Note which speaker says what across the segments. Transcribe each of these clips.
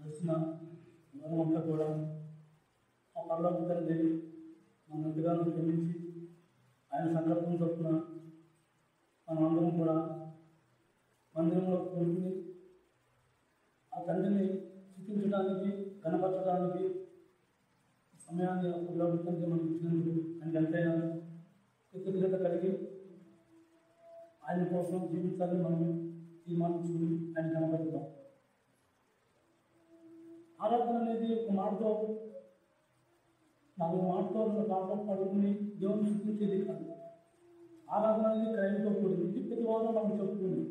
Speaker 1: వచ్చిన వారమంతా కూడా ఆ పరలోక తండ్రి మన ఎంతగానో క్షమించి ఆయన సంకల్పం చొప్పున మనమందరం కూడా మందిరంలో కూర్చుని ఆ తండ్రిని స్థుతించడానికి కనపరచడానికి సమయాన్ని పరలోక తండ్రి మనకు ఇచ్చినందుకు ఆయనకి ఎంతైనా కృతజ్ఞత కలిగి ఆయన కోసం జీవితాన్ని మనం తీర్మానించుకుని ఆయన కనపడతాం. ఆరాధన అనేది ఒక మాటతో 4 మాటతో 2 పాటలు పడుకుని దేవుని స్థుతించేది కాదు. ఆరాధన అనేది క్రైమ్తో కూడింది. ఇది ప్రతి వారం మనం చెప్పుకుంది.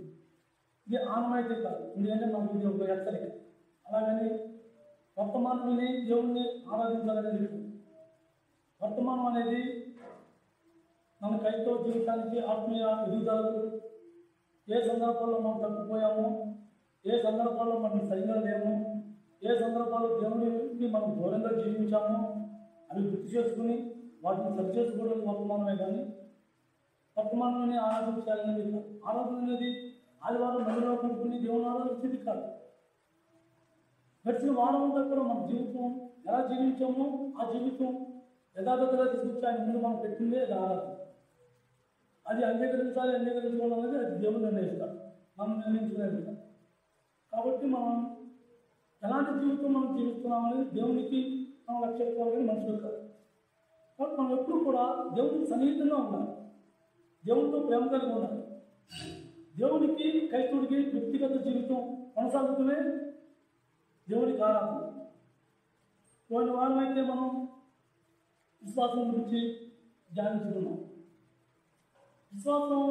Speaker 1: ఇది ఆనమైతే కాదు, ఎందుకంటే మనకు ఇది ఒక హెచ్చరిక. అలాగని వర్తమానాన్ని దేవుణ్ణి ఆరాధించాలనేది వర్తమానం అనేది మన క్రైస్తవ జీవితానికి ఆత్మీయ ఎదుగుదలకు ఏ సందర్భాల్లో మనం తప్పిపోయామో, ఏ సందర్భాల్లో మనం సరిగా లేము, ఏ సందర్భాల్లో దేవునికి మనం దూరంగా జీవించామో అవి గుర్తు చేసుకుని వాటిని సరి చేసుకోవడం వర్తమానమే. కానీ వర్తమానాన్ని ఆరాధించాలనేది కాదు. ఆరాధన అనేది ఆదివారం మందిలో కొనుక్కుని దేవుని ఆరాధించేది కాదు. గడిచిన వారం అంతా కూడా మన జీవితం ఎలా జీవించామో ఆ జీవితం యథార్థతగా తీసుకొచ్చి ఆయన ముందు మనం పెట్టిందే అది ఆరాధన. అది అంగీకరించుకోవడం అనేది అది దేవుడు నిర్ణయిస్తాడు, మనం నిర్ణయించలేదు. కాబట్టి మనం ఎలాంటి జీవితం మనం జీవిస్తున్నామనేది దేవునికి మనం లక్ష్య పెట్టుకోవాలని మనుషులు కాదు. కాబట్టి మనం ఎప్పుడు కూడా దేవునికి సన్నిహితంగా ఉండాలి, దేవునితో ప్రేమ కలిగి ఉండాలి. దేవునికి క్రైస్తవుడికి వ్యక్తిగత జీవితం కొనసాగుతూనే దేవునికి ఆరాధన. పోయిన వారం అయితే మనం విశ్వాసం గురించి ధ్యానించుకున్నాం. విశ్వాసం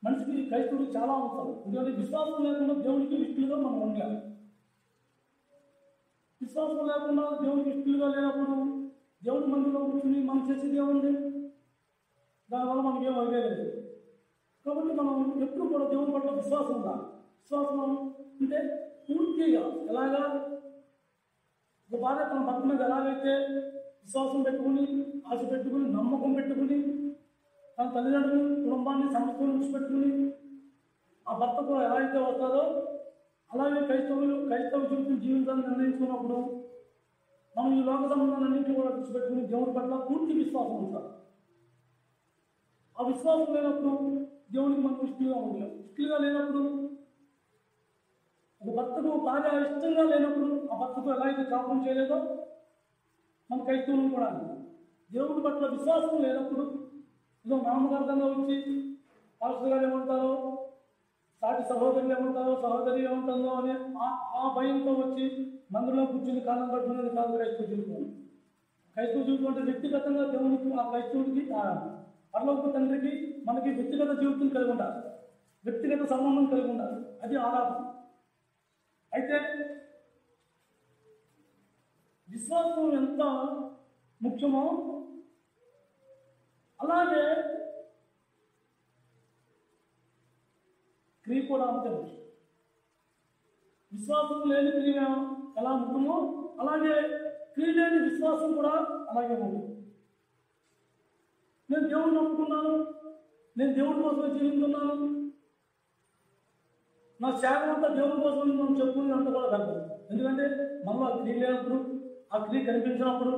Speaker 1: మనిషికి క్రైస్తవుడికి చాలా అవసరం. ఎందుకంటే విశ్వాసం లేకుండా దేవునికి ఇష్టలుగా మనం ఉండాలి. విశ్వాసం లేకుండా దేవునికి ఇష్టలుగా లేనప్పుడు దేవుడి మందిలో కూర్చుని మనం చేసేది ఏముంది? దానివల్ల మనకి ఏం అయ్యేది. కాబట్టి మనం ఎప్పుడు కూడా దేవుని పట్ల విశ్వాసం ఉండాలి. విశ్వాసం అంటే పూర్తిగా ఎలాగా ఒక భార్య తన భర్త మీద ఎలాగైతే విశ్వాసం పెట్టుకుని, ఆశ పెట్టుకుని, నమ్మకం పెట్టుకుని, తన తల్లిదండ్రులు కుటుంబాన్ని సమస్యలు విడిచిపెట్టుకుని ఆ భర్త కూడా ఎలా అయితే వస్తారో అలాగే క్రైస్తవ జీవితం జీవితాన్ని నిర్ణయించుకున్నప్పుడు మనం ఈ లోక సంబంధాలన్నింటినీ కూడా విడిచిపెట్టుకుని దేవుని పట్ల పూర్తి విశ్వాసం ఉంటారు. ఆ విశ్వాసం లేనప్పుడు దేవునికి మనం ఇష్టంగా ఉండలేము. ఇష్టంగా లేనప్పుడు ఒక భర్తకు భార్య ఇష్టంగా లేనప్పుడు ఆ భర్తతో ఎలా అయితే కాపం చేయలేదో మన క్రైస్తవులు కూడా దేవుని పట్ల విశ్వాసం లేనప్పుడు ఏదో నామకార్థంగా వచ్చి పాస్టర్ గారు ఏమంటారో, సాటి సహోదరులు ఏమంటారో, సహోదరి ఏమంటుందో అని ఆ భయంతో వచ్చి మందిరంలో కూర్చుని కాలం పడుతున్నది కాదు క్రైస్తవ జీవితం. క్రైస్తవ జీవితం అంటే వ్యక్తిగతంగా దేవునికి, ఆ క్రైస్తవుడికి, పరలోక తండ్రికి మనకి వ్యక్తిగత జీవితం కలిగి ఉండాలి, వ్యక్తిగత సంబంధం కలిగి ఉండాలి. అది ఆరాధన. అయితే విశ్వాసం ఎంత ముఖ్యమో అలాగే క్రియ కూడా అంతే ముఖ్యం. విశ్వాసం లేని క్రియ ఎలా ముఖ్యమో అలాగే క్రియ లేని విశ్వాసం కూడా అలాగే ముఖ్యం. నేను దేవుడిని నమ్ముకున్నాను, నేను దేవుడి కోసమే జీవిస్తున్నాను, నా త్యాగం అంతా దేవుడి కోసం మనం చెప్పుకునేంత కూడా కాదు. ఎందుకంటే మనలో ఆ క్రియ లేనప్పుడు, ఆ క్రియ కనిపించినప్పుడు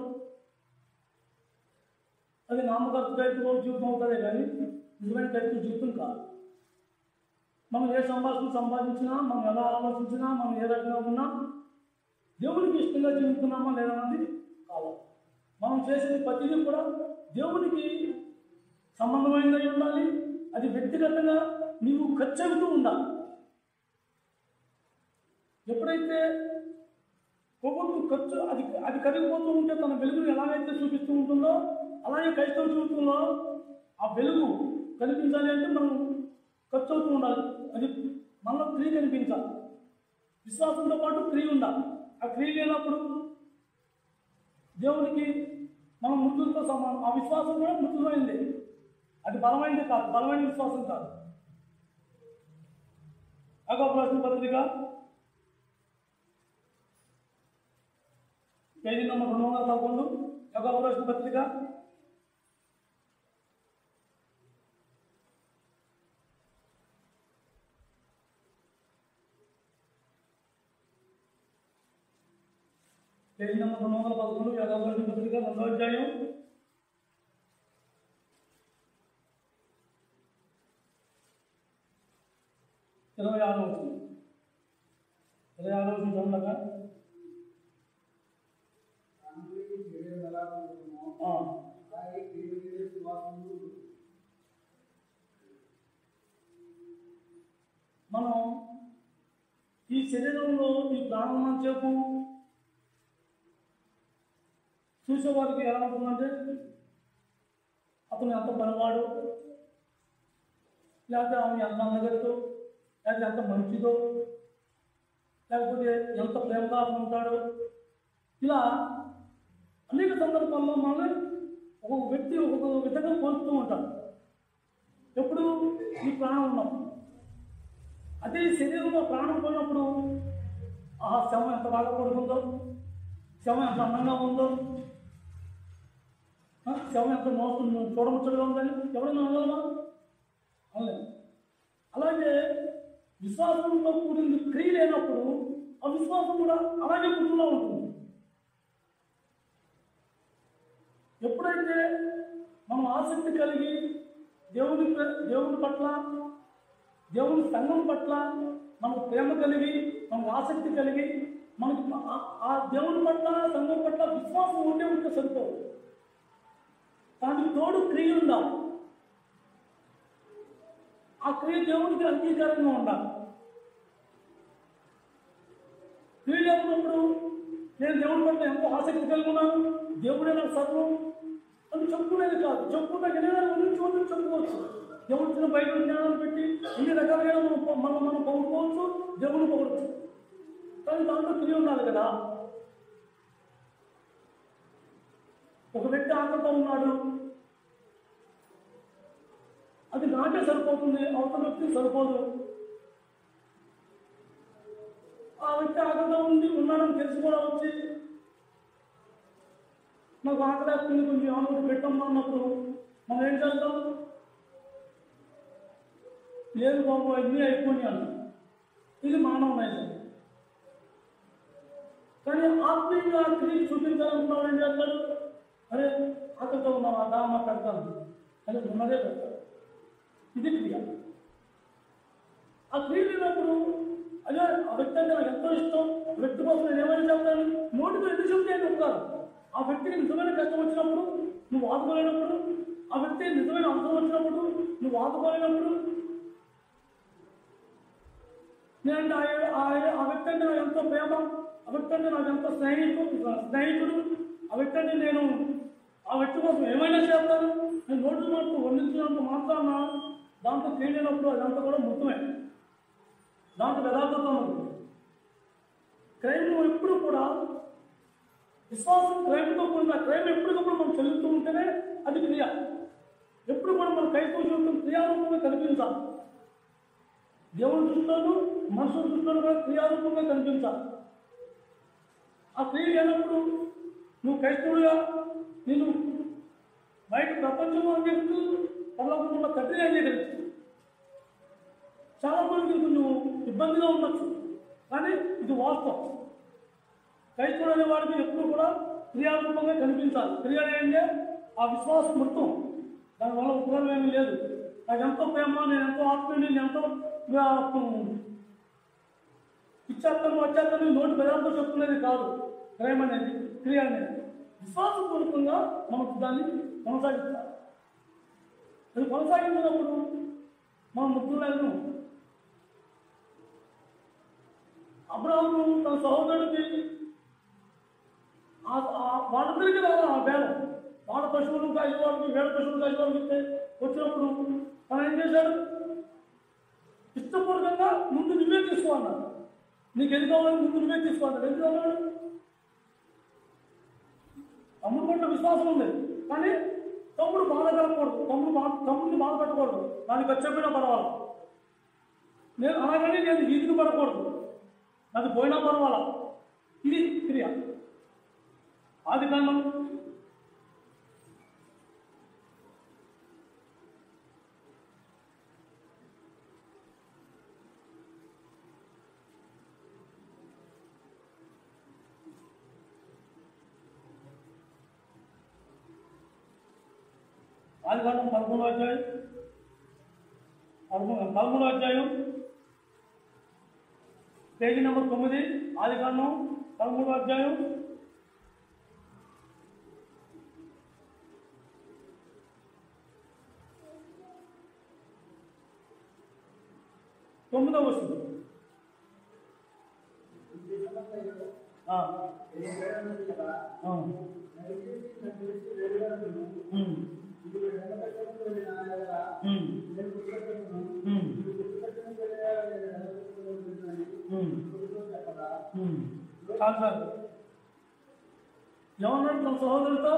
Speaker 1: అది నామకార్థ క్రైస్తవ జీవితం అవుతుందే కానీ నిజమైన క్రైస్తవ జీవితం కాదు. మనం ఏ సంపాదించినా, మనం ఎలా ఆలోచించినా, మనం ఏ రకంగా ఉన్నా దేవునికి ఇష్టంగా జీవిస్తున్నామా లేదన్నది కాదు. మనం చేసేది ప్రతిదీ కూడా దేవునికి సంబంధమైనది ఉండాలి. అది వ్యక్తిగతంగా నీవు ఖర్చవుతూ ఉండాలి. ఎప్పుడైతే కొవ్వొత్తు ఖర్చు అది కరిగిపోతూ ఉంటే తన వెలుగును ఎలాగైతే చూపిస్తూ ఉంటుందో అలాగే క్రైస్తవ జీవితంలో ఆ వెలుగు కనిపించాలి అంటే మనం ఖర్చు అవుతూ ఉండాలి. అది మనలో క్రియ కనిపించాలి. విశ్వాసంతో పాటు క్రియ ఉండాలి. ఆ క్రియ లేనప్పుడు దేవునికి మనం మృతులతో సమానం. ఆ విశ్వాసం కూడా మృతులైంది, అది బలమైనది కాదు, బలమైన విశ్వాసం కాదు. యాకోబు రాసిన పత్రిక పేజీ నంబర్ 211, యాకోబు రాసిన పత్రిక పేజీ నెంబర్ 211 యాకోబు పత్రిక 2వ అధ్యాయం 26వ వచనం. 26వ వచనం చూడగా మనం ఈ శరీరంలో ఈ ప్రాణం చెప్పు చూసేవారికి ఎలా ఉంటుందంటే అతను ఎంత పనివాడు, లేకపోతే ఆమె ఎంత అందగలతో, లేకపోతే ఎంత మంచిదో, లేకపోతే ఎంత ప్రేమగా ఉంటాడో, ఇలా అనేక సందర్భాల్లో మనం ఒక వ్యక్తి ఒక్కొక్క విధంగా పోలుస్తూ ఉంటాడు. ఎప్పుడు ఈ ప్రాణం ఉన్నప్పుడు, అదే శరీరంలో ప్రాణం పోయినప్పుడు ఆ శవం ఎంత బాగా పడుతుందో, శవం ఎంత అందంగా ఉందో, శవం ఎంత మోసం చూడముచ్చడుగా ఉందని ఎవరైనా అనగలమా? అనలేదు. అలాగే విశ్వాసంలో కూడింది క్రియ లేనప్పుడు ఆ విశ్వాసం కూడా అలాగే గుర్తులా ఉంటుంది. ఎప్పుడైతే మనం ఆసక్తి కలిగి దేవుని పట్ల, దేవుని సంఘం పట్ల మనకు ప్రేమ కలిగి, మనకు ఆసక్తి కలిగి, మనకి ఆ దేవుని పట్ల సంఘం పట్ల విశ్వాసం ఉంటే సరిపోదు. దానికి తోడు క్రియ ఉండాలి. ఆ క్రియ దేవుడికి అంగీకారంగా ఉండాలి. క్రియ లేకున్నప్పుడు నేను దేవుడి పట్ల ఎంతో ఆసక్తి కలిగి ఉన్నాను, దేవుడే నాకు సర్వం అని చెప్పుకునేది కాదు. చెప్పుకుంటే ఎన్ని గురించి చెప్పుకోవచ్చు. దేవుడిని బయట జ్ఞానాన్ని పెట్టి ఎన్ని రకాలుగా మనం పొగుడుకోవచ్చు, దేవుడిని పొగడచ్చు. కానీ దాంట్లో క్రియ ఉండాలి కదా. ఒక వ్యక్తి ఆకలితో ఉన్నాడు, అది నాకే సరిపోతుంది, అవతల వ్యక్తికి సరిపోదు. ఆ వ్యక్తి ఆకలితో ఉన్నాడని తెలిసి కూడా వచ్చి నాకు ఆకలి వేస్తుంది, కొంచెం ఏమన్నా పెట్టమ్మా అన్నప్పుడు మనం ఏం చేస్తాం? లేదు బాబు అన్నీ అయిపోయి అన్న. ఇది మానవ నైజం. కానీ ఆత్మీయంగా క్రియ చూపించాలనుకున్నాడు ఏం చేస్తాడు? అరే ఆకలితో ఉన్నావు, ఆ దామా పెడతాను అని ఉన్నదే పెడతాడు. ఇది క్రియ. ఆ క్రియ లేనప్పుడు అదే ఆ వ్యక్తి అంటే నాకు ఎంతో ఇష్టం, వ్యక్తి కోసం నేను ఏమైనా చెప్తాను, నోటితో ఎందుకు చెప్తే చెప్తాను. ఆ వ్యక్తికి నిజమైన కష్టం వచ్చినప్పుడు నువ్వు ఆదుకోలేనప్పుడు, ఆ వ్యక్తి నిజమైన అవసరం వచ్చినప్పుడు నువ్వు ఆదుకోలేనప్పుడు, నేను ఆ వ్యక్తి అంటే నాకు ఎంతో ప్రేమ, ఆ వ్యక్తి అంటే నాకు ఎంతో స్నేహితుడు, ఆ వ్యక్తి అంటే నేను ఆ వ్యక్తి కోసం ఏమైనా చేస్తాను, నేను నోటు మాటలు వర్ణించినంత మాత్రాన దాంట్లో తేలినప్పుడు అదంతా కూడా మొత్తమే. దాంట్లో యథార్థత ఉంది. క్రైమ్ ఎప్పుడు కూడా విశ్వాసం క్రైమ్తో కూడిన క్రైమ్ ఎప్పటికప్పుడు మనం చెల్లుతూ ఉంటేనే అది క్రియ. ఎప్పుడు కూడా మన కైతోషం క్రియారూపంగా కనిపించాలి. దేవుని దృష్టిలోనూ మనుషుల దృష్టిలోనూ కూడా క్రియారూపంగా కనిపించాలి. ఆ క్రియ లేనప్పుడు నువ్వు క్రైస్తవుడిగా నేను బయట ప్రపంచంలో అంగీకరిస్తూ పర్లోకంలో కఠిన అంగీకరిస్తూ చాలా మందికి కొంచెం ఇబ్బందిగా ఉండొచ్చు. కానీ ఇది వాస్తవం. క్రైస్తవుడు అనే వాడికి ఎప్పుడు కూడా క్రియారూపంగా కనిపించాలి. క్రియ అంటే ఆ విశ్వాసం మొత్తం, దానివల్ల ఉపయోగం ఏమీ లేదు. నాకు ఎంతో ప్రేమ, నేను ఎంతో ఆత్మీయుని, నేను ఎంతో ఇచ్చేస్తాను వచ్చేస్తాను నోటి బెదాలతో చెప్పుకునేది కాదు. ప్రేమ అనేది, క్రియ అనేది విశ్వాసపూర్వకంగా మనకు దాన్ని కొనసాగిస్తారు. అది కొనసాగించినప్పుడు మనం ముగ్గురు అబ్రాహాము తన సహోదరుడికి వాళ్ళందరికీ రావాలి ఆ బేరం. వాళ్ళ పశువులు కాసేవాళ్ళకి, వేడ పశువులు కాసేవాళ్ళకి వచ్చినప్పుడు తను ఏం చేశాడు? ఇష్టపూర్వకంగా ముందు నువ్వే తీసుకోవాలన్నాడు. నీకు ఎన్ని కావాలని ముందు నువ్వే తీసుకోవాలన్నాడు. ఎందుకు అన్నాడు? తమ్ముడు పట్ల విశ్వాసం ఉంది, కానీ తమ్ముడు బాధ కలగకూడదు, తమ్ముడిని బాధ పెట్టకూడదు. దానికి వచ్చేపోయినా పర్వాలేదు, నేను అలాగని నేను వీధిని పడకూడదు, అది పోయినా పర్వాలా. ఇది క్రియ. ఆది కాండం 32 ఆదికాండం 13వ అధ్యాయం 13వ అధ్యాయం పేజీ నెంబర్ 9. ఆదికాండం 13వ అధ్యాయం 9వ వచనం. చాలు సార్. ఏమన్నాడు మన సహోదరుడితో?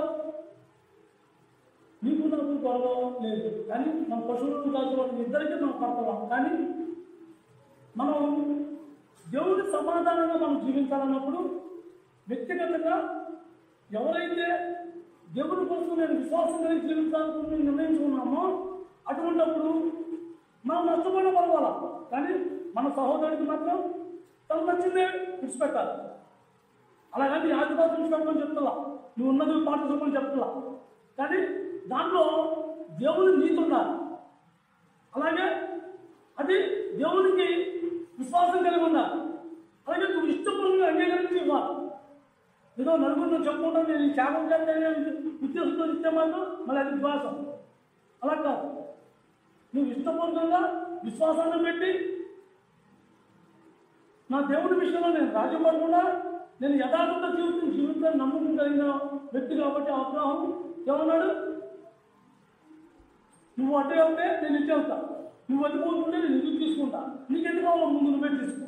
Speaker 1: నీకు నాకు గొడవ లేదు, కానీ మన పశువులను కాల్చుకోవడం ఇద్దరికి మనం పడతాం. కానీ మనం దేవుడి సమాధానంగా మనం జీవించాలన్నప్పుడు వ్యక్తిగతంగా ఎవరైతే దేవుడి కోసం నేను విశ్వాసం కలిగి జీవించాలని నిర్ణయించుకున్నామో అటువంటిప్పుడు మనం నష్టపోయిన పర్వాలా, కానీ మన సహోదరుడికి మాత్రం తను నచ్చిందే విడిచిపెట్టాలి. అలాగని ఆదివాసం విడిచిపెట్టమని చెప్తున్నా, నువ్వు ఉన్నది పాట చెప్పని చెప్తున్నా, కానీ దాంట్లో దేవుని నీతి ఉండాలి. అలాగే అది దేవునికి విశ్వాసం కలిగి ఉండాలి. అలాగే నువ్వు ఇష్టపూర్వకంగా అంగీకరించి ఇవ్వాలి. ఏదో నలుగురు చెప్పుకుంటా నేను ఈ త్యాగం చేస్తానే ఉద్దేశంతో ఇస్తే మాత్రం మళ్ళీ అది విశ్వాసం. అలా కాదు, నువ్వు ఇష్టపూర్వకంగా విశ్వాసాన్ని పెట్టి నా దేవుడి విషయంలో నేను రాజ్యం పడకుండా నేను యథార్థ జీవితాన్ని నమ్మకం కలిగిన వ్యక్తి కాబట్టి అబ్రాహాము ఏమన్నాడు? నువ్వు అడ్డే అవుతే నేను ఇచ్చే అవుతా, నువ్వు అది పోతుంటే నేను ఎందుకు తీసుకుంటా, నీకు ఎందుకు కావాలో ముందు నువ్వే తీసుకో.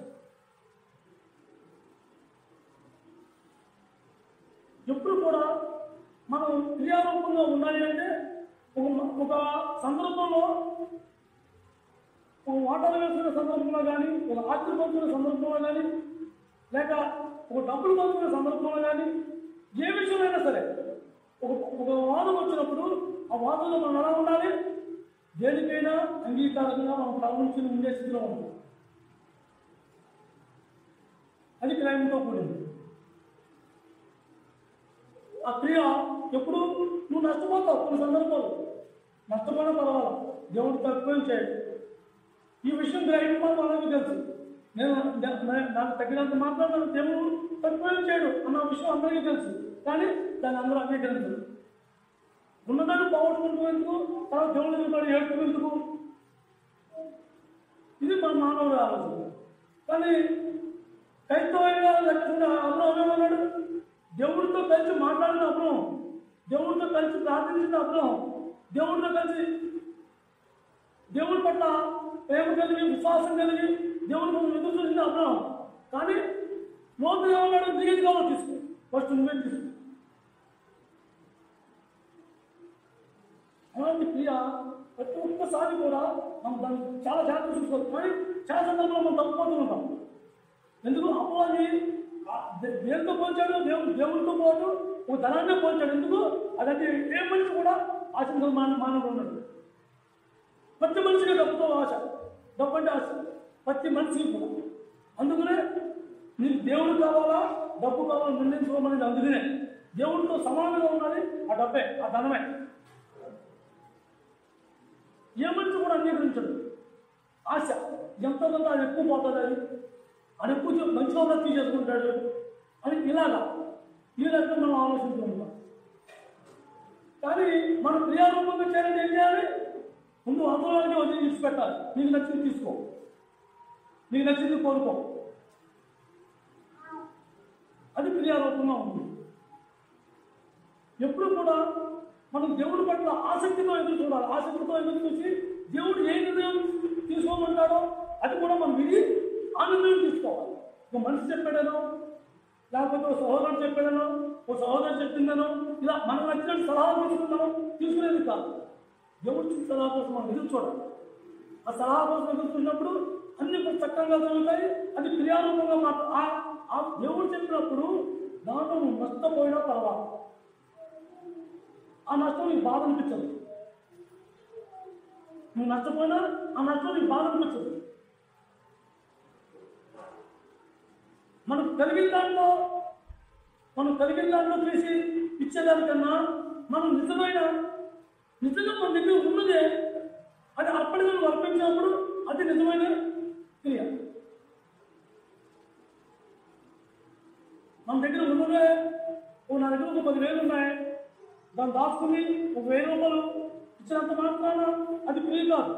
Speaker 1: ఎప్పుడు కూడా మనం క్రియారూపంగా ఉండాలి అంటే ఒక సందర్భంలో ఒక వాటాలు వేసుకునే సందర్భంలో కానీ, ఒక ఆస్తి పంచుకునే సందర్భంలో కానీ, లేక ఒక డబ్బులు పంచుకునే సందర్భంలో కానీ, ఏ విషయమైనా సరే ఒక వాదం వచ్చినప్పుడు ఆ వాదంలో మనం ఎలా ఉండాలి? దేనికైనా అంగీకారంగా మనం ప్రవర్తించి ఉండే స్థితిలో ఉంటాం. అది క్రైమ్తో కూడింది. ఆ క్రియ ఎప్పుడు నువ్వు నష్టపోతావు. కొన్ని సందర్భాలు నష్టపోయినా పర్వాలా, దేవుడు తక్కువ చేయడు. ఈ విషయం గ్రహించడం మాత్రం అలాగే తెలుసు. నేను నాకు తగ్గినంత మాత్రం నన్ను దేవుడు తక్కువ చేయడు అన్న విషయం అందరికీ తెలుసు, కానీ దాన్ని అందరూ అంగీకరించరు. ఉన్నదాన్ని పోగొట్టుకుంటున్నందుకు తర్వాత దేవుడు కూడా ఏడుకునేందుకు, ఇది మన మానవుడు ఆలోచన. కానీ క్రైస్తవంగా లెక్కకుండా అబ్రాహాము ఏమన్నాడు? దేవుడితో కలిసి మాట్లాడిన అబ్రాహాము, దేవుడితో కలిసి ప్రార్థించిన అబ్రాహాము, దేవుడితో కలిసి దేవుడి పట్ల ప్రేమ కలిగి విశ్వాసం కలిగి దేవుడి కోసం ఎదురు చూసిన అబ్రాహాము. కానీ లోతు ఏమన్నాడు? దిగేది కావాలి తీసుకో, ఫస్ట్ నువ్వే తీసుకో. అలాంటి క్రియ ప్రతి ఒక్కసారి కూడా మనం దాన్ని చాలా జాగ్రత్త చూసుకోవాలి. కానీ చాలా సందర్భంలో మనం తప్పుపోతూ ఉంటాం. ఎందుకు? అపవాది దేనితో పోల్చాడు? దేవుడితో పోటు ఒక ధనాన్ని పోల్చాడు. ఎందుకు? అదంటే ఏ మనిషి కూడా ఆశ మానవుడు ఉన్నాడు. ప్రతి మనిషికి డబ్బుతో ఆశ, డబ్బు అంటే ఆశ ప్రతి మనిషికి కూడా. అందుకనే నీకు దేవుడు కావాలా డబ్బు కావాలని నిర్ణయించుకోమనేది. అందుకనే దేవుడితో సమానంగా ఉన్నది ఆ డబ్బే, ఆ ధనమే. ఏ మనిషి కూడా అంగీకరించడు. ఆశ ఎంతో కొంత అది ఎక్కువ పోతుంది, అది ఎక్కువ మంచిగా ఉన్నది తీసేసుకుంటాడు అని ఇలాగా ఈ రకంగా మనం ఆలోచిస్తూ ఉంటాం. కానీ మనం క్రియారూపంగా చేయాలంటే ఏం చేయాలి? ముందు అవసరానికి వదిలి విడిచిపెట్టాలి. నీకు నచ్చింది తీసుకో, నీకు నచ్చింది కోరుకో. అది క్రియారూపంగా ఉంది. ఎప్పుడు కూడా మనం దేవుడి పట్ల ఆసక్తితో ఎదురు చూడాలి. ఆసక్తితో ఎదురు చూసి దేవుడు ఏ నిర్ణయం తీసుకోమంటాడో అది కూడా మనం విని ఆ నిర్ణయం తీసుకోవాలి. ఒక మనిషి చెప్పాడనో, లేకపోతే ఒక సహోదరుడు చెప్పాడనో, ఒక సహోదరు చెప్పిందనో, ఇలా మనం నచ్చినట్టు సలహా తీసుకున్నామో తీసుకునేది కాదు. దేవుడి సలహా కోసం మనం ఎదురు చూడాలి. ఆ సలహా కోసం ఎదుర్కొన్నప్పుడు అన్ని చక్కగా జరుగుతాయి. అది క్రియారూపంగా ఆ దేవుడు చెప్పినప్పుడు దాంట్లో నువ్వు నష్టపోయినా తర్వాత ఆ నష్టం నీకు బాధ అనిపించదు. నువ్వు నష్టపోయినా ఆ నష్టం నీకు బాధ అనిపించదు. మనకు కలిగిన దాంట్లో తీసి ఇచ్చేదానికన్నా మనం నిజమైన నిజంగా మన దగ్గర ఉన్నదే అది అప్పటిగా అర్పించినప్పుడు అది నిజమైన క్రియ. మన దగ్గర ఉన్నదే నా దగ్గర ఒక 10,000 ఉన్నాయి, దాన్ని దాచుకుని ఒక 1,000 రూపాయలు ఇచ్చినంత మాత్రాన అది క్రియ కాదు.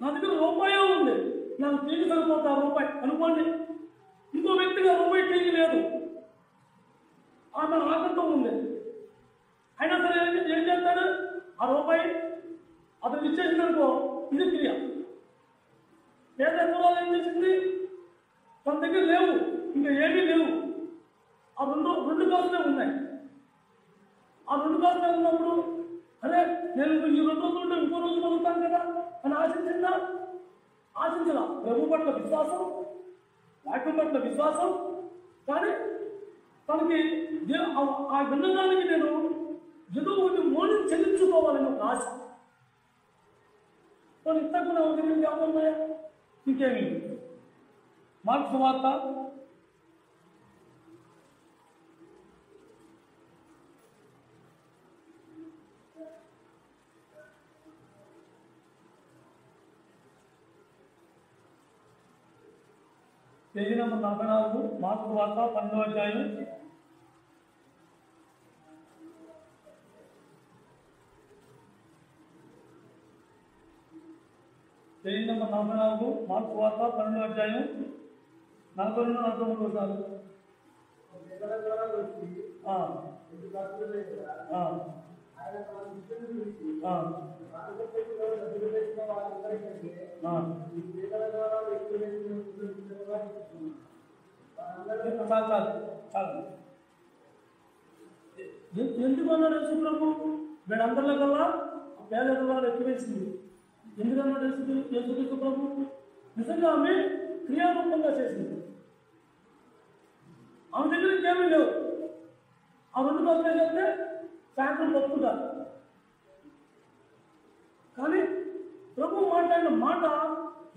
Speaker 1: నా దగ్గర రూపాయే ఉంది, నాకు తీగి సరిపోతా రూపాయి అనుకోండి. ఇంకో వ్యక్తిగా రూపాయి తీగి లేదు, ఆమె ఆకలితో ఉంది. అయినా సరే ఏం చేస్తాడు, ఆ రూపాయి అతను ఇచ్చేసిందనుకో, ఇది క్రియ. పేద కులాలు ఏం చేసింది, తన దగ్గర లేవు, ఇంకా ఏమీ లేవు, ఆ రెండు కాసులే ఉన్నాయి. ఆ 2 కాసులే ఉన్నప్పుడు అరే నేను ఈ 2 రోజులు ఉంటే ఇంకో రోజు చదువుతాను కదా అని ఆశించిందా? ఆశించదా. ప్రభు పట్ల విశ్వాసం, వాక్యం పట్ల విశ్వాసం, కానీ తనకి ఆ విన్నదానికి నేను ఏదో ఒకటి మోని చెల్లించుకోవాలని ఒక ఆశ. తను ఇంతకున్నా ఉద్యోగం ఏమన్నాయా? ఇంకేమీ. మార్క్స్ వార్త 44, మార్క్స్ వార్త 12వ అధ్యాయం. పేజీ నెంబర్ 44, మార్క్స్ వార్త 12వ అధ్యాయం 42-43 వచనాలు. ఎందుకు అన్నాడు యేసు ప్రభు? వీళ్ళందరిలో కల్లా పేదల వాళ్ళు ఎక్కువేసింది. ఎందుకన్నాడు యేసు ప్రభు? నిజంగా ఆమె క్రియారూపంగా చేసింది. ఆమె దగ్గర ఇంకేమీ లేవు. ఆ 2 కాసులు చెప్తే సాయంత్రం పప్పుకుంటారు. కానీ ప్రభు మాట్లాడిన మాట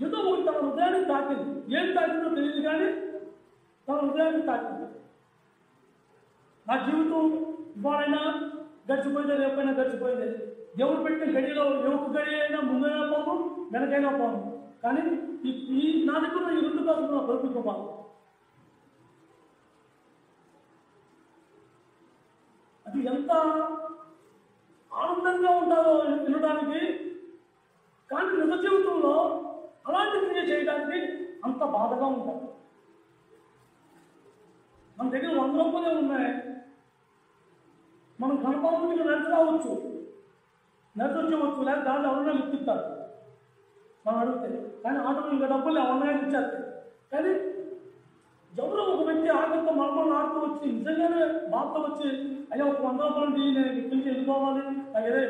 Speaker 1: ఏదో ఒకటి తన హృదయాన్ని తాకింది. ఏం తాకిందో తెలియదు, కానీ తన హృదయాన్ని తాకింది. నా జీవితం ఇవాళైనా గడిచిపోయిందే, రేపైనా గడిచిపోయిందే. దేవుడు పెట్టిన గడిలో ఒక గడి అయినా ముందైనా పోను, వెనకైనా పోను. కానీ ఈ నా దగ్గర ఈ 2 కాసులు నా బ్రతుకుపోవాలి. అది ఎంత ఆనందంగా ఉంటారో వినడానికి, కానీ నిజ జీవితంలో అలాంటి క్రియ చేయడానికి అంత బాధగా ఉంటారు. మన దగ్గర 100 రూపాయలే ఉన్నాయి, మనం కనపడకుండా నడిచి రావచ్చు, నడిచి వచ్చేవచ్చు, లేదా దాన్ని ఎవరైనా ఇప్పిస్తారు మనం అడిగితే. కానీ ఆటోలో ఇంకా డబ్బులు ఎవరైనా ఇచ్చేస్తాయి. కానీ ఎవరో ఒక వ్యక్తి ఆకలితో మనమల్ని ఆడుతూ వచ్చి నిజంగానే బాధతో వచ్చి అయ్యా ఒక 100 రూపాయలు నేను ఇక్కడి నుంచి వెళ్ళిపోవాలి,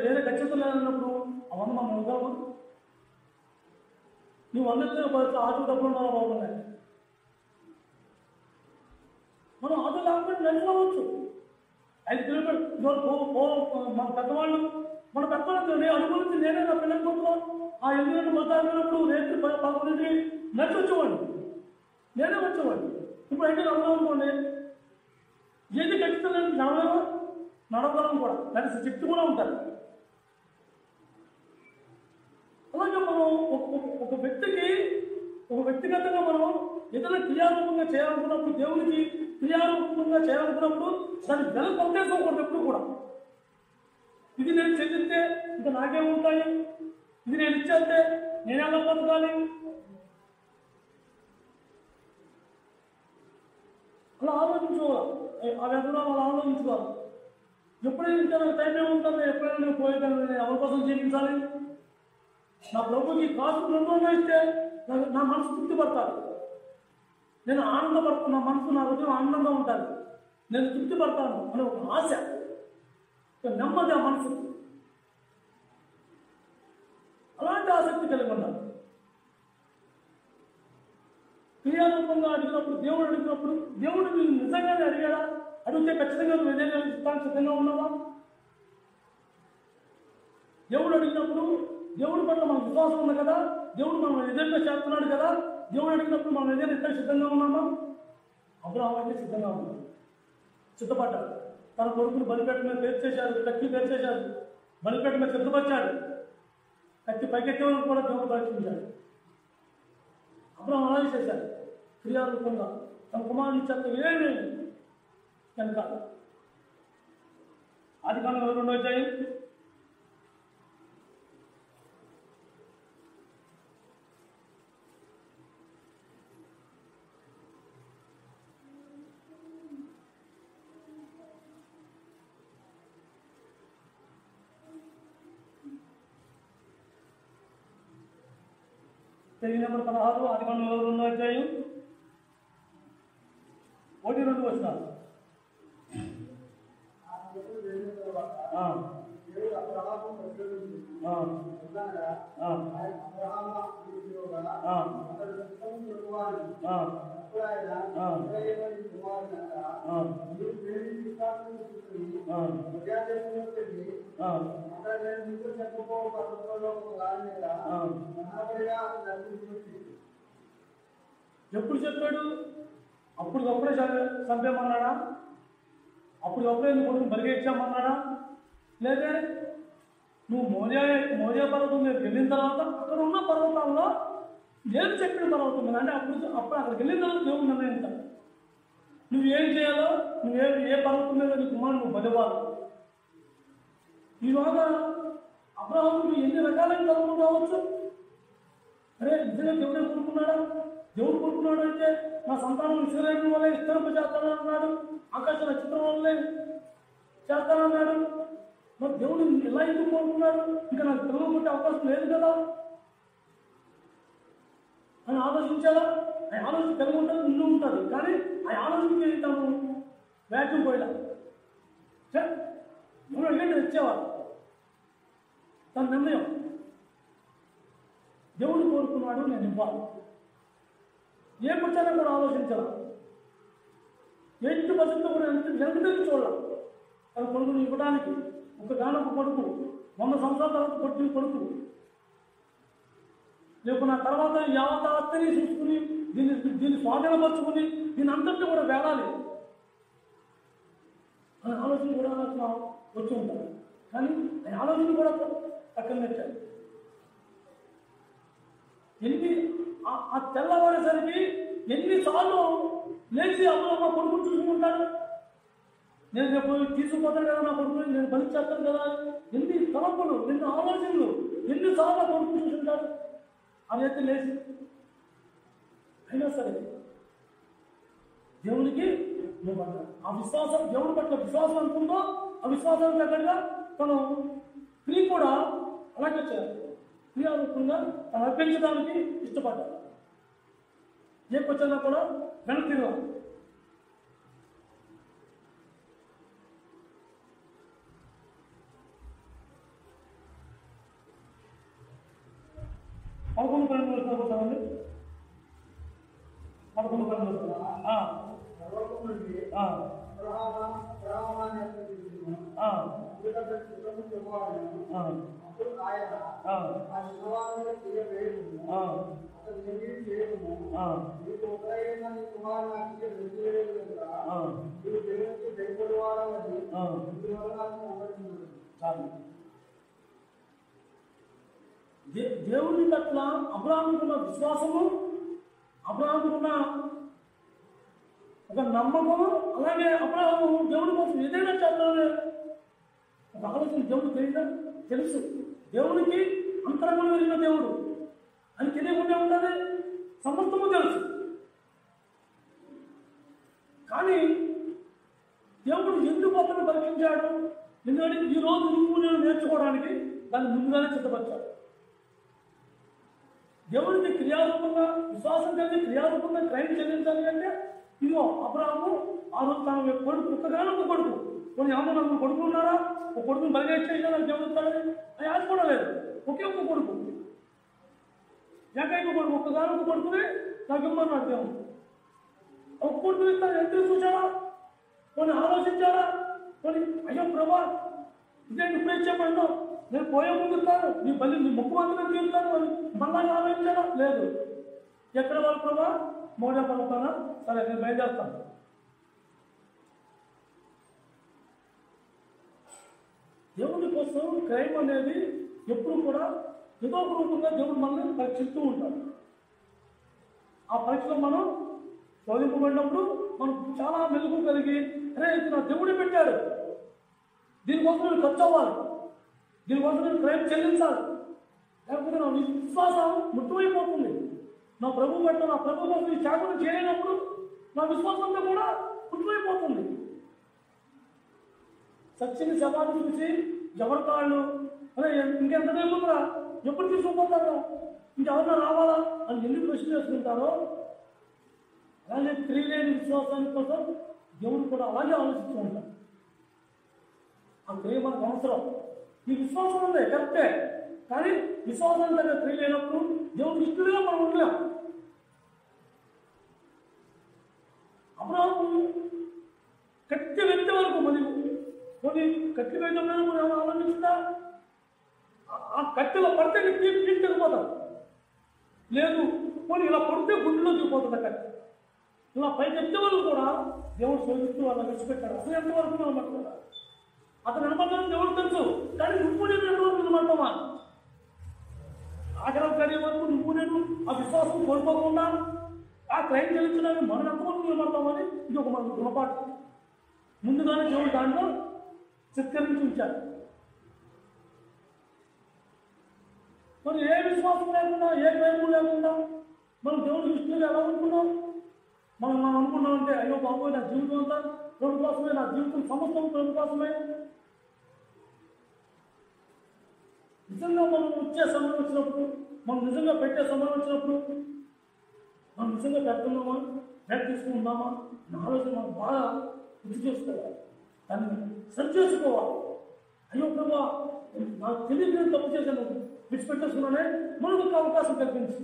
Speaker 1: వేరే ఖచ్చితం లేదన్నప్పుడు ఆ 100 మనం ఇవ్వగలము. నువ్వు 100 పరిస్థితి ఆటో డబ్బులు ఉన్నావా బాగున్నాయి. మనం ఆటో లేకపోతే నడిచిపోవచ్చు. 5 కిలోమీటర్లు మన పెద్దవాళ్ళు అడుగు నుంచి నేనే నా పిల్లల కోసం ఆ 8 గంటలు మొత్తం రేట్లు 11 నడిచి వచ్చేవాడిని, నేనే వచ్చేవాడిని. ఇప్పుడు అయితే నడవనుకోండి, ఏది ఖచ్చితం లేదు, నడవగలం కూడా, దానికి శక్తి కూడా ఉంటారు. అలాగే మనం ఒక వ్యక్తిగతంగా మనం ఏదైనా క్రియారూపంగా చేయాలనుకున్నప్పుడు, దేవునికి క్రియారూపంగా చేయాలనుకున్నప్పుడు దాన్ని వెల పొందేసుకోకూడదు ఎప్పుడు కూడా. ఇది నేను చెల్లిస్తే ఇంకా నాకేముంటాయి, ఇది నేను ఇచ్చేస్తే నేను ఎలా పొందాలి, అలా ఆలోచించుకోవాలి. ఆ వ్యక్తులు అలా ఆలోచించుకోవాలి. ఎప్పుడైనా ఇంకా నాకు టైం ఏముంటుంది, ఎప్పుడైనా నేను పోయేదాన్ని, నేను ఎవరి కోసం జీవించాలి. నా ప్రభుకి కాసు 2 ఇస్తే నా మనసు తృప్తి పడతాను, నేను ఆనందపడతాను, నా మనసు నా హృదయం ఆనందంగా ఉంటాను, నేను తృప్తి పడతాను అనే ఒక ఆశ, నెమ్మది ఆ మనసు. అలాంటి ఆసక్తి కలిగి ఉన్నాను. క్రియారూపంగా అడిగినప్పుడు, దేవుడు అడిగినప్పుడు, దేవుడు నేను నిజంగానే అడిగాడా? అడిగితే ఖచ్చితంగా నువ్వు ఏదైనా ఇస్తానికి సిద్ధంగా ఉన్నావా? దేవుడు అడిగినప్పుడు దేవుడి పట్ల మనకు విశ్వాసం ఉంది కదా, దేవుడు మనం ఏదైనా చేస్తున్నాడు కదా, దేవుడు అడిగినప్పుడు మనం ఏదైనా ఇస్తానికి సిద్ధంగా ఉన్నామా? అబ్రాహాము అయితే సిద్ధంగా ఉన్నాడు, సిద్ధపడ్డాడు. తన కొడుకును బలిపేట మీద పేర్చేశాడు, కత్తి పేర్చేశాడు, బలిపేట మీద సిద్ధపరిచాడు, కత్తి పైకెత్తేవాళ్ళని కూడా దేవుడు పరీక్షించాడు. అబ్రహాం అలాగే చేశాడు, క్రియారూపంగా తన కుమారుని చెత్త ఏమీ కనుక అది కనుక 2వ అధ్యాయం 16 అది కనుక 2వ అధ్యాయం 1-2 వచనాలు. ఎప్పుడు చెప్పాడు? అప్పటికప్పుడే చంపేమన్నాడా? అప్పటికప్పుడే నువ్వు కొడుకు బలిగేచ్చామన్నాడా? లేదే నువ్వు మోరియా పర్వతం మీద వెళ్ళిన తర్వాత అక్కడ ఉన్న పర్వతాల్లో నేను చెప్పిన పర్వతం మీద, అంటే అప్పుడు అక్కడికి వెళ్ళిన తర్వాత దేవుడు నిర్ణయిస్తాడు నువ్వేం చేయాలో, ఏ పర్వతం మీద నీ కుమారుడు నువ్వు బలివ్వాలి. ఈరోజు అబ్రహాముకి ఎన్ని రకాలైన తలములు రావచ్చు. అరే నిజంగా దేవుడే కోరుకున్నాడా? దేవుడు కోరుకున్నాడు అంటే నా సంతానం ఇశ్రాయేలు వల్లే విస్తరింపజేస్తానన్నాడు, ఆకాశ నక్షత్రం వల్లే చేస్తానన్నాడు. మరి దేవుడు ఎలా ఎందుకు కోరుకున్నాడు? ఇంకా నాకు పిల్లలు పుట్టే అవకాశం లేదు కదా అని ఆలోచించాలా? ఆ ఆలోచన కలిగి ఉంటుంది, ముందు ఉంటుంది, కానీ ఆ ఆలోచనకి తను వ్యాఖ్యం పోయినా ఎవరు అడిగంటే తెచ్చేవాడు. తన నిర్ణయం దేవుడు కోరుకున్నాడు, నేను ఇవ్వాలి. ఏ పుట్టానో కూడా ఆలోచించాల, ఎట్టి బతుకుతో కూడా ఎంత చూడాలి. తన కొడుకుని ఇవ్వడానికి ఒక గానొక కొడుకు 100 సంవత్సరాల తర్వాత కొట్టిన కొడుకు, రేపు నా తర్వాత యావతాన్ని చూసుకుని దీన్ని స్వాధీనపరుచుకుని దీని అంతటి కూడా వేడాలి అనే ఆలోచన కూడా వచ్చి ఉంటారు. కానీ ఆ ఆలోచన కూడా పక్కన పెట్టారు. ఆ తెల్లవారేసరికి ఎన్నిసార్లు లేచి అమ్మ కొడుకుని చూసుకుంటాడు, నేను రేపు తీసుకుపోతాను కదా, నా కొడుకుని నేను బలి చేస్తాను కదా, ఎన్ని తలపులు, ఎన్ని ఆలోచనలు, ఎన్నిసార్లు కొడుకుని చూసుకుంటాడు. అదైతే లేచి అయినా సరే దేవునికి ఆ విశ్వాసం, దేవుడి పట్ల విశ్వాసం అనుకుందో ఆ విశ్వాసానికి తగ్గట్టుగా తను క్రియ కూడా అలాగే చేయాలి. క్రియారూపంగా తను అర్పించడానికి ఇష్టపడ్డాడు. ఏ క్వశ్చన్ కూడా వెనక్కి తిరగాలి. పదకొండు 12 వస్తామండి. 11 12 దేవుని పట్ల అబ్రహాముకున్న విశ్వాసము, అబ్రహాముకున్న ఒక నమ్మకము, అలాగే అబ్రహాము దేవుడి కోసం ఏదైనా చేద్దామనే ఒక ఆలోచన దేవుడు తెలుసు. దేవుడికి అంతరంగంలో వెళ్ళిన దేవుడు అని తెలియకుండా ఉంటుంది, సమస్తము తెలుసు. కానీ దేవుడు ఎందుకు అతను పరీక్షించాడు? ఎందుకంటే ఈరోజు నువ్వు నేను నేర్చుకోవడానికి దాన్ని ముందుగానే సిద్ధపరిచాడు. దేవుడికి క్రియారూపంగా విశ్వాసం కలిగి క్రియారూపంగా క్రైమ్ చెల్లించాలి అంటే ఇదిగో అబ్రహాము ఆ రోజు తన కొడుకు ఒక్కగానొక్క కొడుకు, కొన్ని ఏమన్నా నాకు కొడుకు ఉన్నారా, ఒక కొడుకుని బలిగా ఇచ్చేసాను దేవుడు ఇస్తాడని అది ఆశ కూడా లేదు. ఒకే ఒక్క కొడుకు, ఏకైక కొడుకు, ఒక్కగానొక్క కొడుకుని నాకు ఇమ్మన్నాడు దేవుడు. ఒక కొడుకుని ఇస్తాను ఎంత చూసారా, కొన్ని ఆలోచించారా, కొన్ని అయ్యో ప్రభా ఇదే ఇప్పుడే చెప్పండి, నేను పోయే ముందు ఇస్తాను, నీ ముక్కు మాత్రమే తీరుతాను అని మళ్ళీ ఆలోచించారా? లేదు. ఎక్కడ వాళ్ళు ప్రభా? మోడా పడుతానా? సరే నేను బయలుదేరుతాను. క్రైమ్ అనేది ఎప్పుడు కూడా ఏదో ఒక రూపంగా దేవుడు మనల్ని పరీక్షిస్తూ ఉంటాడు. ఆ పరీక్షలో మనం శోధింపబడినప్పుడు మనం చాలా మెలుగు కలిగి, అరే ఇది నా దేవుడే పెట్టాడు, దీనికోసం నేను ఖర్చు అవ్వాలి, దీనికోసం నేను క్రైమ్ చెల్లించాలి, లేకపోతే నా విశ్వాసం ముట్టువైపోతుంది. నా ప్రభు పట్ల, నా ప్రభు కోసం ఈ త్యాగం చేయలేనప్పుడు నా విశ్వాసంతో కూడా ముట్టువైపోతుంది. సచ్చిని సమాధి చూసి ఎవరి కాళ్ళు, అరే ఇంకెంత నేర్పుతురా, ఎప్పుడు తీసుకుపోతారో, ఇంకెవరన్నా రావాలా అని ఎన్ని ప్రశ్న చేసుకుంటారో, అలాగే తెలియలేని విశ్వాసాని కోసం దేవుడు కూడా అలాగే ఆలోచిస్తూ ఉంటాడు. అంతే మనకు అవసరం. ఈ విశ్వాసం ఉంది కరెక్టే, కానీ విశ్వాసాన్ని దగ్గర తెలియలేనప్పుడు దేవుడు ఇష్టంగా మనం ఉండలేం. అబ్రాహాము కత్తి వెళ్తే వరకు మరి కొన్ని కత్తి వెళ్ళినప్పుడు మనం ఆలోచిస్తుందా, ఆ కత్తిలో పడితే పీకి తెగిపోతాడు, లేదు కొన్ని ఇలా పడితే గుండెలో దిగిపోతుంది కత్తి. ఇలా పైకి ఎత్తే వరకు కూడా దేవుడు శోధిస్తూ వాళ్ళ విడిచిపెట్టాడు. అసలు ఎంతవరకు నిలబడతాడు, అతను నిలబడ్డాను దేవుడు తెలుసు, కానీ నువ్వు నేను ఎంతవరకు నిలబడతామా, ఆఖరి కలిగే వరకు నువ్వు నేను ఆ విశ్వాసం కోల్పోకుండా ఆ క్రైమ్ చెల్లించడానికి మనం ఎంతవరకు నిలబడతామని ఇది ఒక మన గుణపాటు. ముందుగానే దేవుడు దాంట్లో చిత్కరించి ఉంచాడు. మరి ఏ విశ్వాసం లేకుండా, ఏ క్రైమ్ లేకుండా మనం దేవుడి దృష్టిలో ఎలా అనుకున్నాం? మనం అనుకున్నామంటే అయ్యో బాబోయ్ నా జీవితం అంతా ప్రభు కోసమే, నా జీవితం సమస్తం ప్రభు కోసమే. నిజంగా మనం వచ్చే సమయం వచ్చినప్పుడు, మనం నిజంగా పెట్టే సమయం వచ్చినప్పుడు మనం నిజంగా పెడుతున్నామా, బ్యాగ్ తీసుకుంటున్నామా నా ఆలోచన మనం బాగా గుర్తు చేసుకోవాలి, దాన్ని సరి చేసుకోవాలి. అయ్యో ప్రభా నాకు తెలియదు, నేను తప్పు చేశాను, విడిచిపెట్టేసుకున్నానే, మనకు ఒక అవకాశం కల్పించి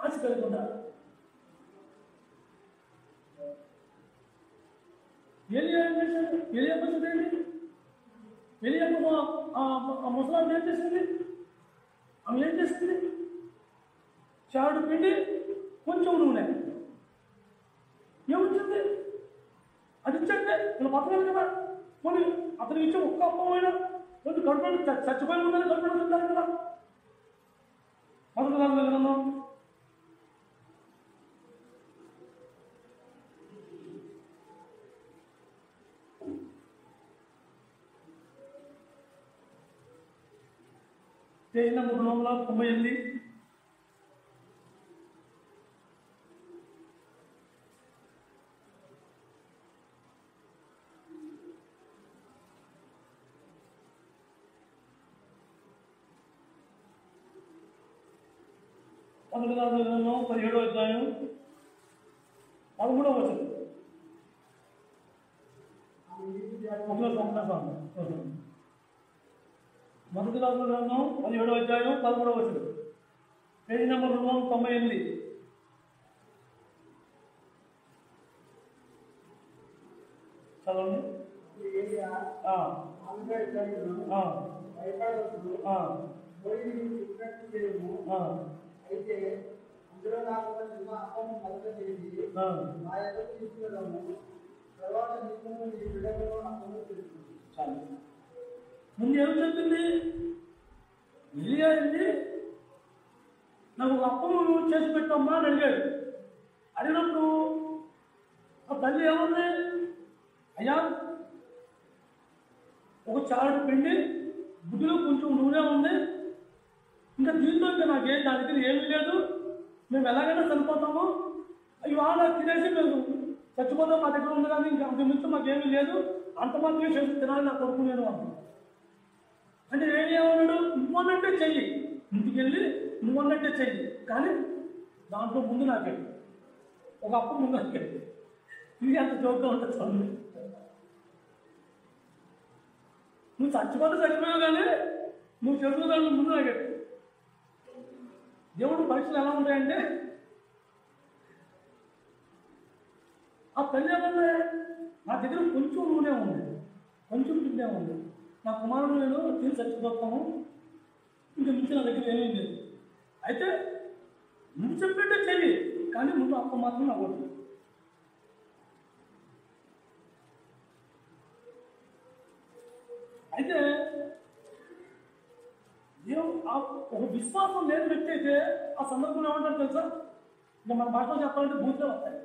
Speaker 1: ఆశ కలిగి ఉండాలి. ఏలియా ఏం చేశాడు? ఏలియా పరిస్థితి ఏంటి? ఏలియా ముసలాన్ని ఏం చేసింది? ఆమె ఏం చేసింది? చాడు పిండి కొంచెం నూనె ఏమొచ్చింది? అది ఇచ్చంటే ఇలా బతకాలి కదా. కొన్ని అతనికి ఇచ్చే ఒక్క అప్పమైనా కొంచెం కడుపు చచ్చిపోయిన ఉందని కడుపు తింటారు కదా. మొదటి దాని దగ్గర పేజీ నెంబర్ 398. మొదటి గ్రంథంలో 17వ అధ్యాయం 13వ వచనం. మొదటి గ్రంథం 17వ అధ్యాయం 13వ వచనం, పేజీ నెంబర్ 298. చదవండి.
Speaker 2: అయితే అందులో నాకు ఒక చిన్న అప్పం మొదట చేసి నా యొక్క తీసుకున్నాము, తర్వాత నీకు నీ బిడ్డలో అప్పము తెలుస్తుంది.
Speaker 1: చాలు. ముందు ఏం చెప్పింది? ఎలియా అండి నాకు ఒక అప్పము చేసి పెట్టమ్మా అని అడిగాడు. అడిగినప్పుడు ఆ తల్లి ఏముంది? అయ్యా ఒక చారు పిండి, బుద్ధిలో కొంచెం నూనె ఉంది, ఇంకా దీంతో ఇంకా నాకేం దాని దగ్గర ఏమీ లేదు, మేము ఎలాగైనా చనిపోతాము, ఇవాళ తినేసి మేము చచ్చిపోతాం, మా దగ్గర ఉంది కానీ ఇంకా అంతకుమించి మాకేమీ లేదు, అంత మాత్రమే చేసి తినాలి నా కొడుకు నేను అన్నాను. అంటే ఏమన్నాడు? నువ్వన్నట్టే చెయ్యి, ఇంటికి వెళ్ళి నువ్వన్నట్టే చెయ్యి, కానీ దాంట్లో ముందు నాకెళ్ళి ఒక అప్పు ముందు నాకెళ్ళి. ఇది అంత జోక్గా ఉంటుంది చదువు. నువ్వు చచ్చిపోతే చచ్చిపోయావు కానీ నువ్వు చదువుదాన్ని ముందు నాకెళ్ళి. దేవుడు పరీక్షలు ఎలా ఉంటాయంటే, ఆ తల్లి ఏమన్నా నా దగ్గర కొంచెం నూనె ఉంది, కొంచెం పిండే ఉంది, నా కుమారుడు నేను తిని చచ్చిపోతాము, ఇంకా మించి నా దగ్గర ఏమీ లేదు. అయితే నువ్వు చెప్పినట్టే చెయ్యి, కానీ ముందు అప్ప మాత్రం నాకు వద్దు. ఒక విశ్వాసం లేని వ్యక్తి అయితే ఆ సందర్భంలో ఏమంటారు తెలుసా? ఇంకా మన భాషలో చెప్పాలంటే బూతులే వస్తాయి.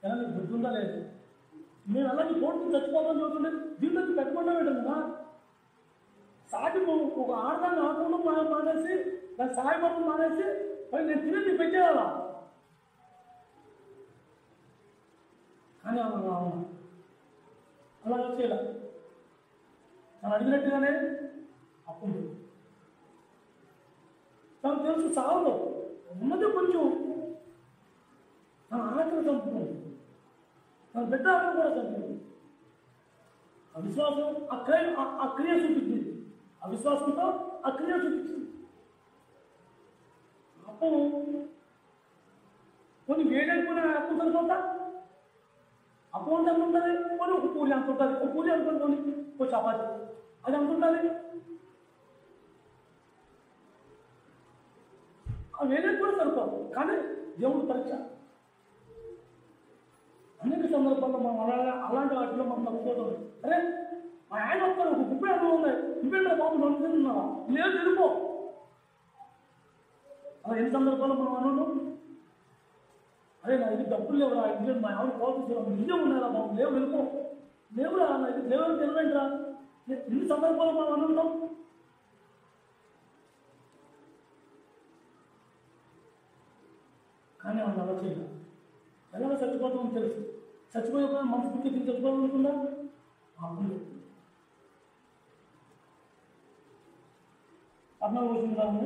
Speaker 1: ఎలా నీకు బుద్ధి ఉందా లేదు? మేము అలాగే కోర్టు చచ్చిపోతామని చెబుతుంటే దీంట్లోకి పెట్టకుండా కదా. సాటి ఒక ఆడదాన్ని ఆకుండా మానేసి దాన్ని సాయపడడం మానేసి మరి నేను తిరిగి పెట్టేవాళ్ళ. కానీ అలా వచ్చేలా తను అడిగినట్టుగానే అప్పుడు తనకు తెలుసు సాగులో ఉన్నది కొంచెం తన ఆకలి చంపుతుంది, తన బిడ్డ ఆకలి కూడా చంపుతుంది. అవిశ్వాసం ఆ క్రియ చూపించింది, అవిశ్వాసంతో ఆ క్రియ చూపించింది. అప్పు కొన్ని వేడైపోయిన అప్పు సరిపోతా అప్పు అంటే ఎంత ఉంటుంది? కొన్ని ఒక పూరి అంత ఉంటుంది, ఒక పూరి ఎంత ఉంటుంది, ఒక చపాతి అది ఎంత ఉంటుంది? ఆ వేడైపు కూడా సరిపోదు. కానీ దేవుడు పరీక్ష. అనేక సందర్భాల్లో మనం అలాంటి వాటిలో మనం తప్పుకోవడం. అరే మా ఆయన వస్తారు, ఒక గుప్పే అనుభవం ఉంది, నువ్వేంటో బాబు నడుపుతున్నావా? లేదు వెళ్ళిపో. అలా ఎన్ని సందర్భాల్లో మనం అనడం, అరే నా ఇది డబ్బులు లేవురా, ఇంట్లో మా ఆవిడ కోల్పోతున్నా, నిజం ఉన్నారా బాబు, లేవు వెళ్ళిపో, లేవురా నా ఇది లేవని తెలివేంట్రా. ఎన్ని సందర్భాల్లో మనం అనుకుంటాం. కానీ వాళ్ళు అలా చేయాలి. ఎలాగో చచ్చిపోతామని తెలుసు, చచ్చిపోయే మనసు పుట్టి చచ్చిపోవాలనుకుందా అప్పుడు అర్థం వచ్చింది కాదు.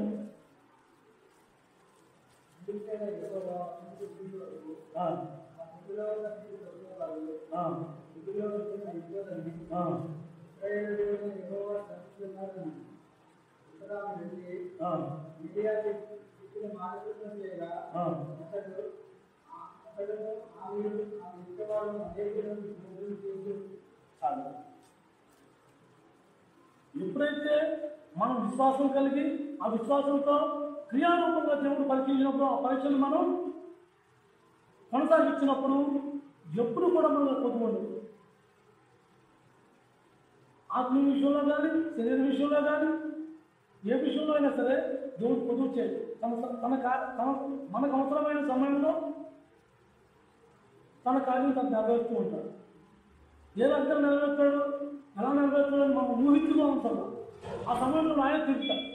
Speaker 1: ఎప్పుడైతే మనం విశ్వాసం కలిగి ఆ విశ్వాసంతో క్రియారూపంగా దేవుడు పరిశీలించినప్పుడు ఆ పరీక్షను మనం కొనసాగించినప్పుడు ఎప్పుడు కూడా మనం కొద్దుకోండి. ఆత్మీయ విషయంలో కానీ శరీర విషయంలో కానీ ఏ విషయంలో అయినా సరే దేవుడు పొదుపు చేయాలి. మనకు అవసరమైన సమయంలో తన కార్యం తను నెరవేరుస్తూ ఉంటాడు. ఏ రకంగా నెరవేర్చాడు, ఎలా నెరవేర్చాడని మనం ఊహించుగా ఉంటాం. ఆ సమయంలో ఆయన తిరుగుతాడు,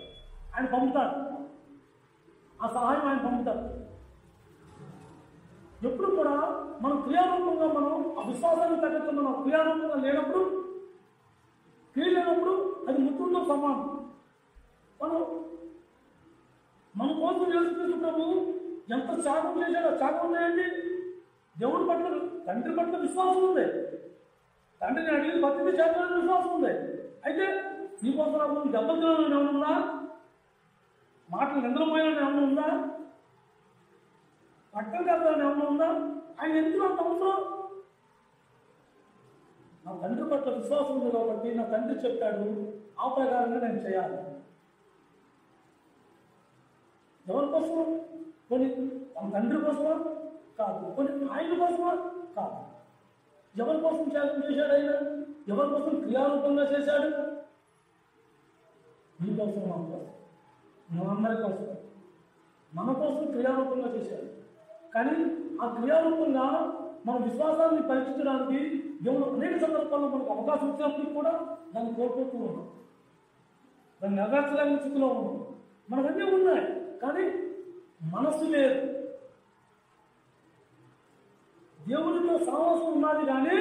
Speaker 1: ఆయన పంపుతాడు, ఆ సహాయం ఆయన పంపుతాడు. ఎప్పుడు కూడా మనం క్రియారూపంగా మనం ఆ విశ్వాసాన్ని తగ్గట్టు మనం క్రియారూపంగా లేనప్పుడు, క్రియ లేనప్పుడు అది మృత్యువుతో సమానం. మన కోసం యేసుక్రీస్తు ఎంత త్యాగం చేశాడో. త్యాగం ఉన్నాయండి. దేవుడి పట్ల, తండ్రి పట్ల విశ్వాసం ఉంది. తండ్రిని అడిగి భక్తిని చేయాలని విశ్వాసం ఉంది. అయితే నీకోసం దెబ్బతినాలని ఏమైనా ఉందా? మాటలు నిద్రపోయాలని ఏమైనా ఉందా? పట్టం కట్టాలని ఏమైనా ఉందా? ఆయన ఎందుకు అంత అవసరం? నా తండ్రి పట్ల విశ్వాసం ఉంది కాబట్టి నా తండ్రి చెప్పాడు, ఆ ప్రకారంగా నేను చేయాలి. ఎవరి కోసమా? కొన్ని తన తండ్రి కోసమా? కాదు. కొన్ని ఆయన కోసమా? కాదు. ఎవరి కోసం త్యాగం చేశాడు ఆయన? ఎవరి కోసం క్రియారూపంగా చేశాడు? మీ కోసం, మన కోసం, మనందరి కోసం, మన కోసం క్రియారూపంగా చేశాడు. కానీ ఆ క్రియారూపంగా మన విశ్వాసాన్ని పరీక్షించడానికి దేవుడు అనేక సందర్భాల్లో మనకు అవకాశం ఇచ్చినప్పటికీ కూడా దాన్ని కోల్పోతూ ఉన్నాం, దాన్ని నెరవేర్చలేని స్థితిలో ఉన్నాం. మనకన్నీ ఉన్నాయి కానీ మనసు లేదు. దేవుడితో సహవాసం ఉన్నది కానీ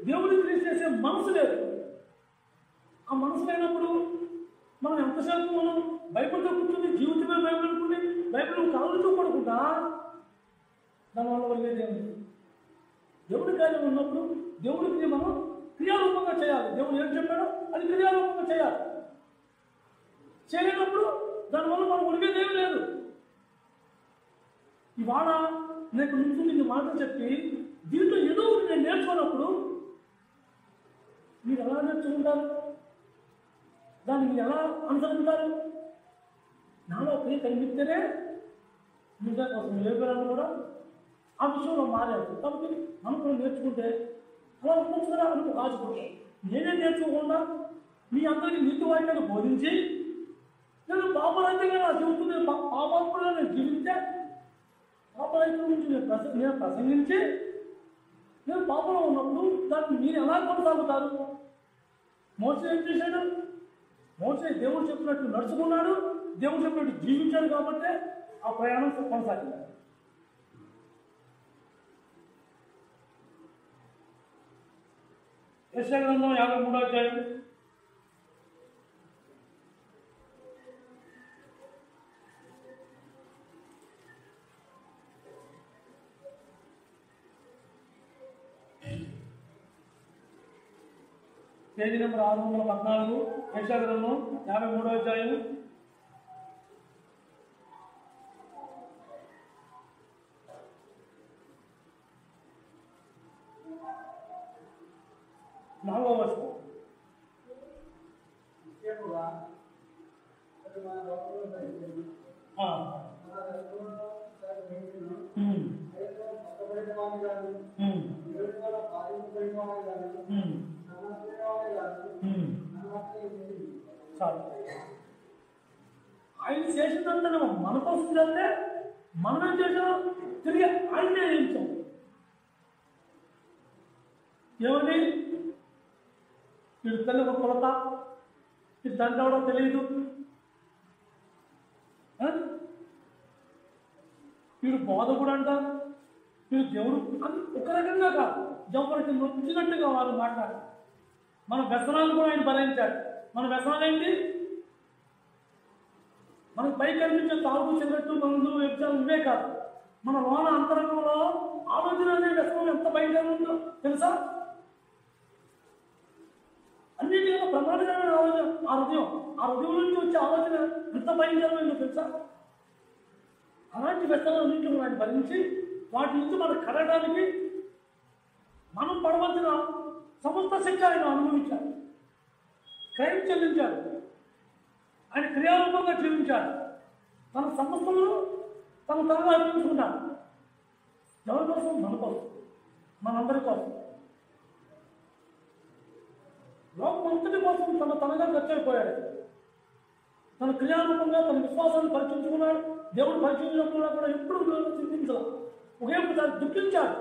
Speaker 1: దేవుడికి చేసే మనసు లేదు. ఆ మనసు లేనప్పుడు మనం ఎంతసేపు మనం బైబిల్తో కూర్చుని జీవితమే బైబిల్ అనుకుని బైబిల్ కాళ్ళతో పడకుండా దానివల్ల వెళ్ళేదేమి. దేవుడి కార్యం ఉన్నప్పుడు దేవుడికి మనం క్రియారూపంగా చేయాలి. దేవుడు ఏం చెప్పాడో అది క్రియారూపంగా చేయాలి. చేయలేనప్పుడు దానివల్ల మనం ఉడిగేదేమీ లేదు. ఇవాళ నేను నుంచి నిన్ను మాటలు చెప్పి దీంట్లో ఏదో ఒకటి నేను నేర్చుకున్నప్పుడు మీరు ఎలా నేర్చుకుంటారు? దాన్ని మీరు ఎలా అనుసరించారు? నాలో ప్రియ కనిపిస్తేనే నిజా కోసం లేబరాలు కూడా ఆ విషయంలో మారారు. కాబట్టి మనం కూడా నేర్చుకుంటే అలా ఉండొచ్చు కదా అని ఒక ఆశపడతాను. నేనే నేర్చుకోకుండా మీ అందరికీ నీతి వాక్యాన్ని బోధించి నేను పాపరహితంగా నా జీవితం నేను పాపాత్మగా నేను జీవించే పాపరహితం గురించి నేను ప్రసంగించి నేను పాపంలో ఉన్నప్పుడు దాన్ని మీరు ఎలా కొనసాగుతారు? మోసే ఏం చేశాడు? మోసే దేవుడు చెప్పినట్టు నడుచుకున్నాడు, దేవుడు చెప్పినట్టు జీవించాడు కాబట్టి ఆ ప్రయాణం కొనసాగింది. యెషయా గ్రంథం 53వ అధ్యాయం పేజీ నెంబర్ 614, యెషయా గ్రంథం 53వ అధ్యాయం 4వ వచనం. ఆయన చేసిందంటే మన కోసం చేస్తే మనం ఏం చేసాం? తిరిగి ఆయనే చేయించాం. ఏమని? వీడు తల్లి ఒక కొలత, వీడు తండ్రి ఎవడో తెలియదు, వీడు బోధకుడు అంట, వీడు దేవుడు అని ఒక రకంగా కాదు, ఎవరికి నొచ్చినట్టుగా వాళ్ళు మాట్లాడారు. మన వ్యసనాలు కూడా ఆయన భరించాడు. మన వ్యసనాలు ఏంటి? మనకు పై కనిపించే తాగు, సిగరెట్టు, మందులు, వ్యభిచారం ఇవే కాదు. మన లోన అంతరంగంలో ఆలోచన అనే వ్యసనం ఎంత భయంకరంగా ఉందో తెలుసా? అన్నింటిలో ప్రమాదకరమైన ఆలోచన ఆ హృదయం నుంచి వచ్చే ఆలోచన ఎంత భయంకరమైందో తెలుసా? అలాంటి వ్యసనాలన్నింటినీ ఆయన భరించి వాటి నుంచి మనం కడగడానికి మనం పడవలసిన సమస్త శిక్ష ఆయన అనుభవించాడు, క్రైమ్ చెల్లించాడు, ఆయన క్రియారూపంగా జీవించాడు. తన సమస్యలను తనగా అర్పించుకున్నాడు. ఎవరి కోసం? మన కోసం, మనందరి కోసం, లోకం అంతటి కోసం తనగా ఖర్చయిపోయాడు. తన క్రియారూపంగా తన విశ్వాసాన్ని పరీక్షించుకున్నాడు. దేవుడు పరీక్షించినప్పుడు కూడా ఎప్పుడు చింతించాలి. ఒకేసారి దుఃఖించాడు.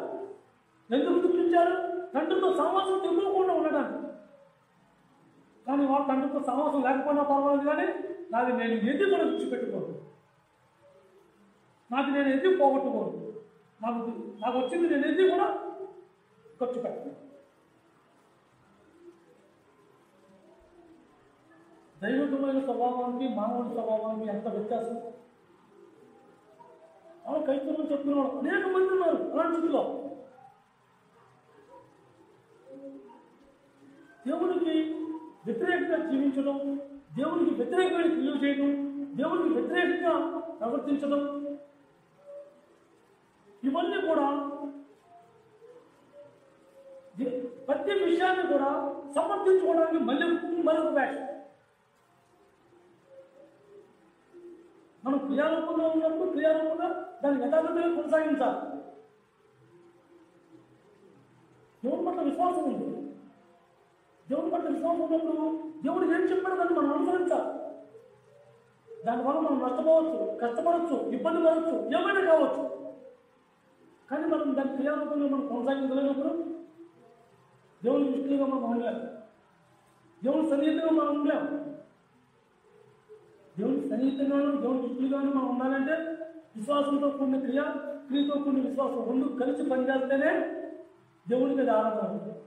Speaker 1: ఎందుకు దుఃఖించాడు? తండ్రితో సమాసం తెమ్ముకోకుండా ఉండడానికి. కానీ వాళ్ళ తండ్రితో సమాసం లేకపోయినా పర్వాలేదు, కానీ నాది నేను ఎది కూడా విడిచిపెట్టుకోను, నాకు నేను ఎది పోగొట్టుకోను, నాకు వచ్చింది నేను ఎది కూడా ఖర్చు పెట్టను. దైవికమైన స్వభావానికి మానవుడి స్వభావానికి ఎంత వ్యత్యాసం! వాళ్ళు కైతవం చెప్తున్నారు, అనేక మంది ఉన్నారు అలాంటి స్థితిలో. దేవునికి వ్యతిరేకంగా జీవించడం, దేవునికి వ్యతిరేకమైన క్రియలు చేయడం, దేవునికి వ్యతిరేకంగా ప్రవర్తించడం, ఇవన్నీ కూడా ప్రతి విషయాన్ని కూడా సమర్థించుకోవడానికి మరొక వేషం. మనం క్రియారూపంగా ఉన్నప్పుడు క్రియారూపంగా దాన్ని యథార్థంగా కొనసాగించాలి. దేవుని పట్ల విశ్వాసం ఉంది. దేవుని పట్ల విశ్వాసం ఉన్నప్పుడు దేవుడు ఏం చెప్పాడు దాన్ని మనం అనుసరించాలి. దానివల్ల మనం నష్టపోవచ్చు, కష్టపడవచ్చు, ఇబ్బంది పడవచ్చు, ఏమైనా కావచ్చు. కానీ మనం దాని క్రియారూపంగా మనం కొనసాగించలేనప్పుడు దేవుని దృష్టిగా మనం ఉండలేము, దేవుని సన్నిహితంగా మనం ఉండలేము. దేవుని సన్నిహితంగాను దేవుని దృష్టిగాను మనం ఉండాలంటే విశ్వాసంతో కూడిన క్రియతో కూడిన విశ్వాసం రెండు కలిసి పనిచేస్తేనే దేవునికి అది ఆరాధన ఉంటుంది.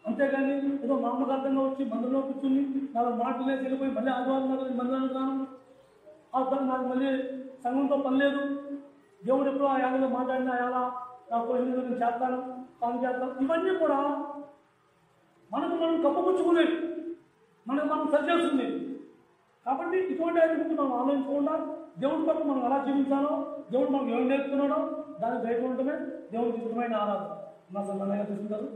Speaker 1: అంతేగాని ఏదో నామకార్థంగా వచ్చి మందులో కూర్చుని నాలుగు మాటలే వెళ్ళిపోయి మళ్ళీ ఆదివారం మందులను కాను, ఆ తర్వాత నాకు మళ్ళీ సంఘంతో పని లేదు, దేవుడు ఎప్పుడో ఆ యాగలో మాట్లాడినా ఎలా నా కోసం నేను చేస్తాను, తాను చేస్తాను, ఇవన్నీ కూడా మనకు మనం కప్పపుచ్చుకునేవి, మనకు మనం సరిచేస్తుంది. కాబట్టి ఇటువంటి ఆయన గురించి మనం ఆలోచించకుండా దేవుడి పట్ల మనం ఎలా జీవించాలో, దేవుడు మనకు ఏం నేర్పుతున్నాడో దాన్ని బయట ఉండటమే దేవుడికి ఇష్టమైన ఆరాధన. నా సంబంధంగా తీసుకుంటారు.